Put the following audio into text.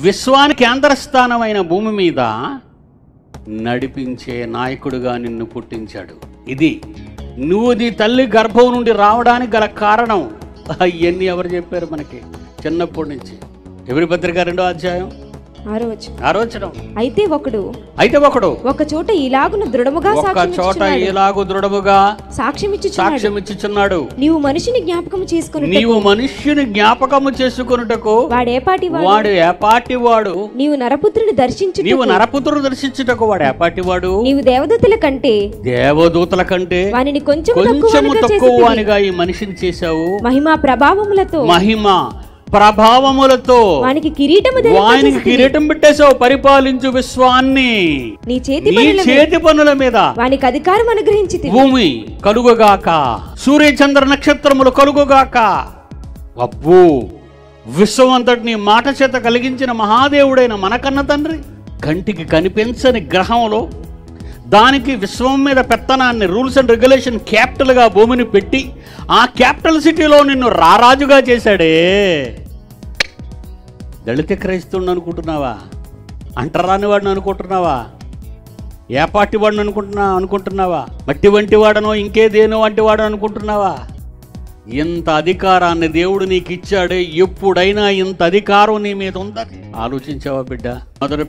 విశ్వానికి కేంద్రస్థానమైన భూమి మీద నడిపించే నాయకుడిగా నిన్ను పుట్టించాడు. ఇది నువ్వు నీ తల్లి గర్భం నుండి రావడానికి గల కారణం. ఇవన్నీ ఎవరు చెప్పారు మనకి చిన్నప్పటి నుంచి? ఎవరి పత్రిక 2వ అధ్యాయం 6వ వచనం. అయితే ఒకడు ఒక చోట ఇలాగున దృఢముగా సాక్ష్యమిచ్చుచున్నాడు. నీవు మనిషిని జ్ఞాపకము చేసుకొనుటకు వాడు ఏపాటివాడు. నీవు నరపుత్రుని దర్శించుటకు వాడు ఏపాటివాడు. నీవు దేవదూతల కంటే వానిని కొంచెము తక్కువ వానిగా ఈ మనిషిని చేశావు. మహిమ ప్రభావములతో వానికి కిరీటం పెట్టేశావు. పరిపాలించు విశ్వాన్ని నీ చేతి పనుల మీద వానికి అధికారం అనుగ్రహించి. భూమి కలుగుగాక, సూర్య చంద్ర నక్షత్రములు కలుగుగాక. అబ్బో, విశ్వం అంతటిని మాట చేత కలిగించిన మహాదేవుడైన మనకన్న తండ్రి కంటికి కనిపించని గ్రహంలో దానికి విశ్వం మీద పెత్తనాన్ని, రూల్స్ అండ్ రెగ్యులేషన్ క్యాపిటల్గా భూమిని పెట్టి ఆ క్యాపిటల్ సిటీలో నిన్ను రారాజుగా చేశాడే. దళిత క్రైస్తవుని అనుకుంటున్నావా? అంటరాని వాడిని అనుకుంటున్నావా? ఏ పార్టీ వాడిని అనుకుంటున్నావా? మట్టి వంటి వాడనో ఇంకేదేనో వంటి వాడు అనుకుంటున్నావా? ఇంత అధికారాన్ని దేవుడు నీకు ఇచ్చాడే. ఎప్పుడైనా ఇంత అధికారం నీ మీద ఉందని ఆలోచించావా బిడ్డ? మొదటి